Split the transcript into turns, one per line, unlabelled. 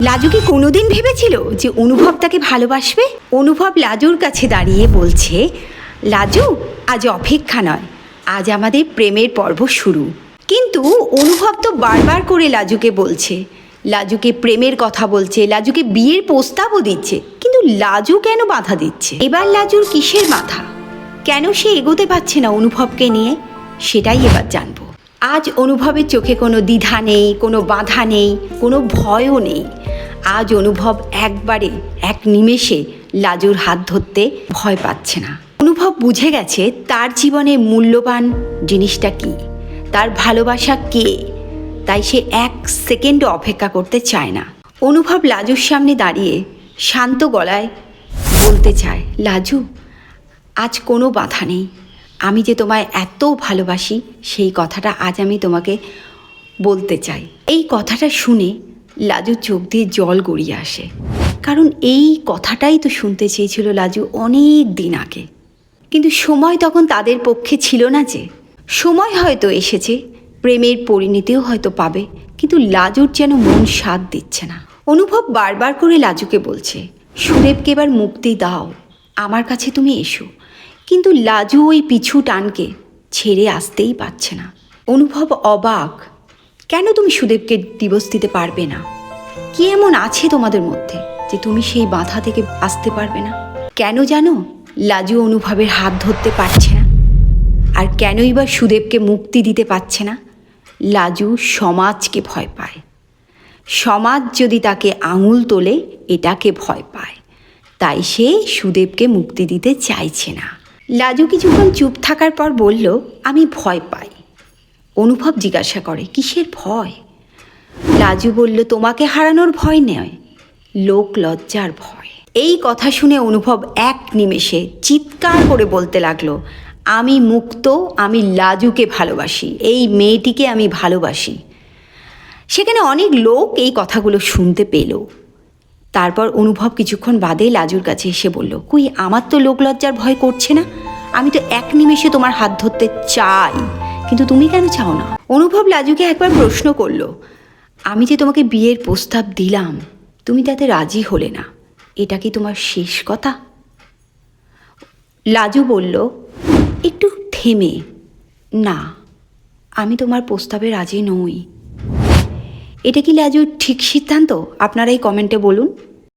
লাজু কি কোনোদিন ভেবেছিল যে অনুভব তাকে ভালোবাসবে? অনুভব লাজুর কাছে দাঁড়িয়ে বলছে, লাজু, আজ অপেক্ষা নয়, আজ আমাদের প্রেমের পর্ব শুরু। কিন্তু অনুভব তো বারবার করে লাজুকে বলছে, লাজুকে প্রেমের কথা বলছে, লাজুকে বিয়ের প্রস্তাবও দিচ্ছে, কিন্তু লাজু কেন বাধা দিচ্ছে? এবার লাজুর কিসের মাথা? কেন সে এগোতে পারছে না অনুভবকে নিয়ে? সেটাই এবার জানবো। আজ অনুভবের চোখে কোনো দ্বিধা নেই, কোনো বাধা নেই, কোনো ভয়ও নেই। আজ অনুভব একবারে এক নিমেষে লাজুর হাত ধরতে ভয় পাচ্ছে না। অনুভব বুঝে গেছে তার জীবনে মূল্যবান জিনিসটা কি, তার ভালোবাসা কে। তাই সে এক সেকেন্ডও অপেক্ষা করতে চায় না। অনুভব লাজুর সামনে দাঁড়িয়ে শান্ত গলায় বলতে চায়, লাজু, আজ কোনো বাধা নেই। আমি যে তোমায় এত ভালোবাসি সেই কথাটা আজ আমি তোমাকে বলতে চাই। এই কথাটা শুনে লাজুর চোখ দিয়ে জল গড়িয়ে আসে, কারণ এই কথাটাই তো শুনতে চেয়েছিল লাজু অনেক দিন আগে। কিন্তু সময় তখন তাদের পক্ষে ছিল না। যে সময় হয়তো এসেছে, প্রেমের পরিণতিও হয়তো পাবে, কিন্তু লাজুর যেন মন সাথ দিচ্ছে না। অনুভব বারবার করে লাজুকে বলছে, সুদেবকে এবার মুক্তি দাও, আমার কাছে তুমি এসো। কিন্তু লাজু ওই পিছু টানকে ছেড়ে আসতেই পারছে না। অনুভব অবাক, কেন তুমি সুদেবকে ডিভোর্স দিতে পারবে না? কি এমন আছে তোমাদের মধ্যে যে তুমি সেই বাধা থেকে আসতে পারবে না? কেন জানো লাজু অনুভবের হাত ধরতে পারছে না? আর কেনই বা সুদেবকে মুক্তি দিতে পারছে না? লাজু সমাজকে ভয় পায়। সমাজ যদি তাকে আঙুল তোলে এটাকে ভয় পায়, তাই সে সুদেবকে মুক্তি দিতে চাইছে না। লাজু কিছুক্ষণ চুপ থাকার পর বলল, আমি ভয় পাই। অনুভব জিজ্ঞাসা করে, কিসের ভয়? লাজু বলল, তোমাকে হারানোর ভয় নয়, লোক লজ্জার ভয়। এই কথা শুনে অনুভব এক নিমেষে চিৎকার করে বলতে লাগলো, আমি মুক্ত, আমি লাজুকে ভালোবাসি, এই মেয়েটিকে আমি ভালোবাসি। সেখানে অনেক লোক এই কথাগুলো শুনতে পেল। তারপর অনুভব কিছুক্ষণ বাদে লাজুর কাছে এসে বলল, কই, আমার তো লোক লজ্জার ভয় করছে না, আমি তো এক নিমেষে তোমার হাত ধরতে চাই, কিন্তু তুমি কেন চাও না? অনুভব লাজুকে একবার প্রশ্ন করলো, আমি যে তোমাকে বিয়ের প্রস্তাব দিলাম, তুমি তাতে রাজি হলে না, এটা কি তোমার শেষ কথা? লাজু বলল একটু থেমে, না, আমি তোমার প্রস্তাবে রাজি নই। এটা কি লাজুর ঠিক সিদ্ধান্ত? আপনারা এই কমেন্টে বলুন।